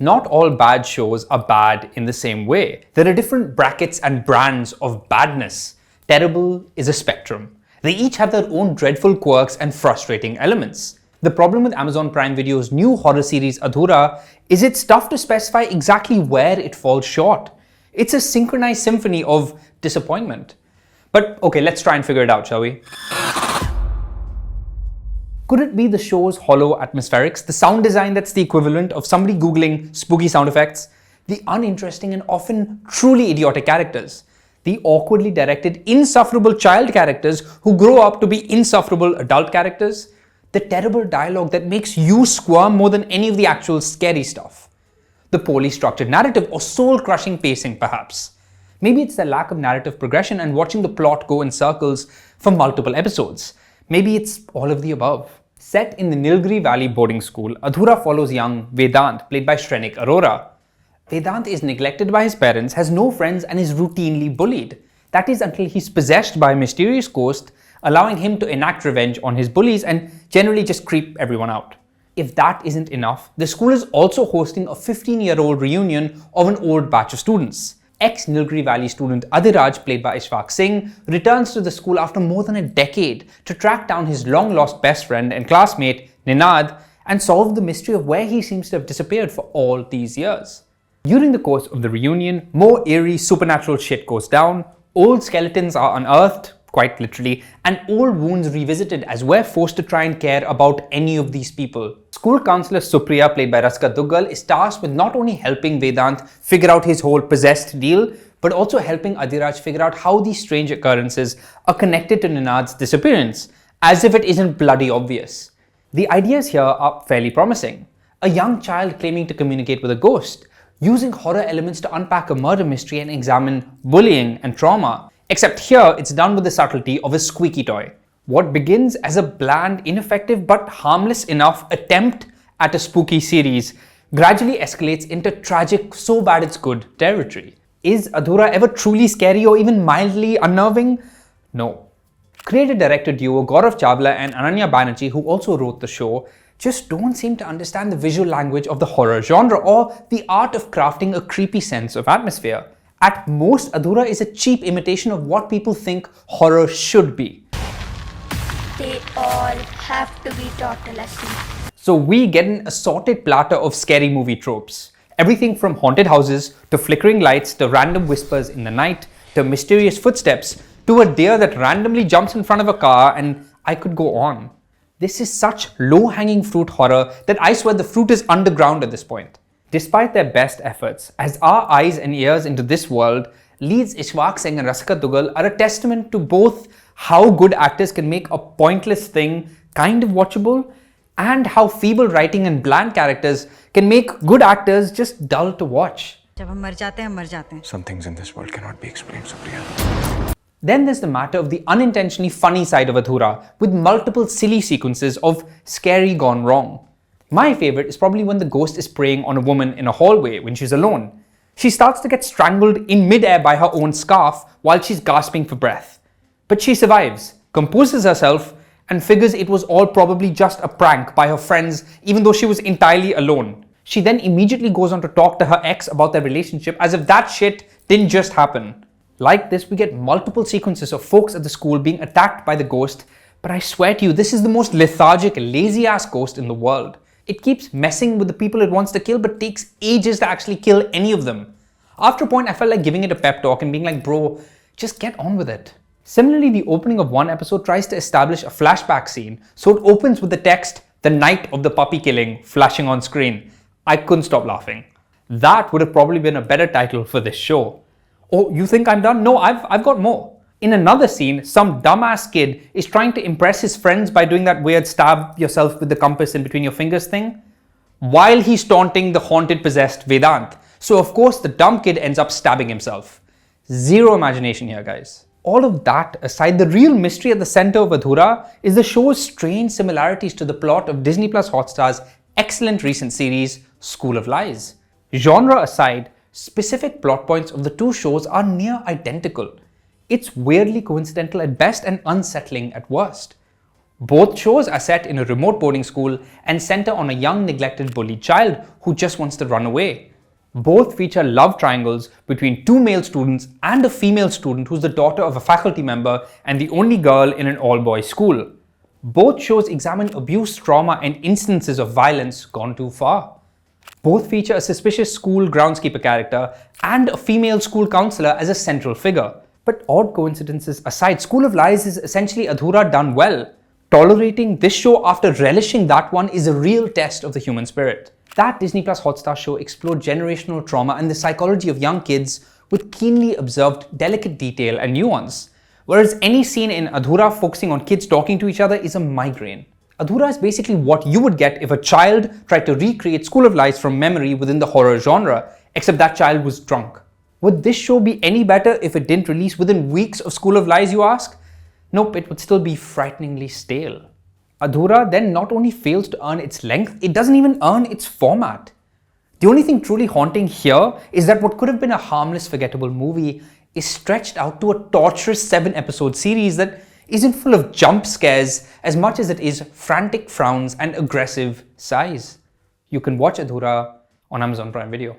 Not all bad shows are bad in the same way. There are different brackets and brands of badness. Terrible is a spectrum. They each have their own dreadful quirks and frustrating elements. The problem with Amazon Prime Video's new horror series Adhura is it's tough to specify exactly where it falls short. It's a synchronized symphony of disappointment. But okay, let's try and figure it out, shall we? Could it be the show's hollow atmospherics, the sound design that's the equivalent of somebody googling spooky sound effects, the uninteresting and often truly idiotic characters, the awkwardly directed, insufferable child characters who grow up to be insufferable adult characters, the terrible dialogue that makes you squirm more than any of the actual scary stuff, the poorly structured narrative or soul-crushing pacing perhaps. Maybe it's the lack of narrative progression and watching the plot go in circles for multiple episodes. Maybe it's all of the above. Set in the Nilgiri Valley boarding school, Adhura follows young Vedant, played by Shrenik Arora. Vedant is neglected by his parents, has no friends and is routinely bullied. That is until he's possessed by a mysterious ghost, allowing him to enact revenge on his bullies and generally just creep everyone out. If that isn't enough, the school is also hosting a 15-year-old reunion of an old batch of students. Ex-Nilgiri Valley student Adhiraj, played by Ishfaq Singh, returns to the school after more than a decade to track down his long-lost best friend and classmate, Ninad, and solve the mystery of where he seems to have disappeared for all these years. During the course of the reunion, more eerie supernatural shit goes down, old skeletons are unearthed, quite literally, and old wounds revisited as we're forced to try and care about any of these people. School counsellor Supriya, played by Raska Duggal, is tasked with not only helping Vedant figure out his whole possessed deal, but also helping Adhiraj figure out how these strange occurrences are connected to Ninad's disappearance, as if it isn't bloody obvious. The ideas here are fairly promising. A young child claiming to communicate with a ghost, using horror elements to unpack a murder mystery and examine bullying and trauma. Except here, it's done with the subtlety of a squeaky toy. What begins as a bland, ineffective but harmless enough attempt at a spooky series gradually escalates into tragic, so bad it's good territory. Is Adhura ever truly scary or even mildly unnerving? No. Creator-director duo Gaurav Chawla and Ananya Banerjee, who also wrote the show, just don't seem to understand the visual language of the horror genre or the art of crafting a creepy sense of atmosphere. At most, Adhura is a cheap imitation of what people think horror should be. They all have to be taught a lesson. So we get an assorted platter of scary movie tropes. Everything from haunted houses, to flickering lights, to random whispers in the night, to mysterious footsteps, to a deer that randomly jumps in front of a car, and I could go on. This is such low-hanging fruit horror that I swear the fruit is underground at this point. Despite their best efforts, as our eyes and ears into this world, leads Ishfaq Singh and Raska Duggal are a testament to both how good actors can make a pointless thing kind of watchable, and how feeble writing and bland characters can make good actors just dull to watch. Some things in this world cannot be explained, Supriya. Then there's the matter of the unintentionally funny side of Adhura, with multiple silly sequences of scary gone wrong. My favorite is probably when the ghost is preying on a woman in a hallway when she's alone. She starts to get strangled in mid-air by her own scarf while she's gasping for breath. But she survives, composes herself, and figures it was all probably just a prank by her friends even though she was entirely alone. She then immediately goes on to talk to her ex about their relationship as if that shit didn't just happen. Like this, we get multiple sequences of folks at the school being attacked by the ghost, but I swear to you, this is the most lethargic, lazy-ass ghost in the world. It keeps messing with the people it wants to kill, but takes ages to actually kill any of them. After a point, I felt like giving it a pep talk and being like, bro, just get on with it. Similarly, the opening of one episode tries to establish a flashback scene, so it opens with the text, "The night of the puppy killing," flashing on screen. I couldn't stop laughing. That would have probably been a better title for this show. Oh, you think I'm done? No, I've got more. In another scene, some dumbass kid is trying to impress his friends by doing that weird stab yourself with the compass in between your fingers thing, while he's taunting the haunted possessed Vedant. So of course the dumb kid ends up stabbing himself. Zero imagination here, guys. All of that aside, the real mystery at the center of Adhura is the show's strange similarities to the plot of Disney Plus Hotstar's excellent recent series, School of Lies. Genre aside, specific plot points of the two shows are near identical. It's weirdly coincidental at best and unsettling at worst. Both shows are set in a remote boarding school and center on a young neglected bullied child who just wants to run away. Both feature love triangles between two male students and a female student who's the daughter of a faculty member and the only girl in an all-boys school. Both shows examine abuse, trauma, and instances of violence gone too far. Both feature a suspicious school groundskeeper character and a female school counselor as a central figure. But odd coincidences aside, School of Lies is essentially Adhura done well. Tolerating this show after relishing that one is a real test of the human spirit. That Disney Plus Hotstar show explored generational trauma and the psychology of young kids with keenly observed, delicate detail and nuance. Whereas any scene in Adhura focusing on kids talking to each other is a migraine. Adhura is basically what you would get if a child tried to recreate School of Lies from memory within the horror genre, except that child was drunk. Would this show be any better if it didn't release within weeks of School of Lies, you ask? Nope, it would still be frighteningly stale. Adhura then not only fails to earn its length, it doesn't even earn its format. The only thing truly haunting here is that what could have been a harmless, forgettable movie is stretched out to a torturous 7-episode series that isn't full of jump scares as much as it is frantic frowns and aggressive sighs. You can watch Adhura on Amazon Prime Video.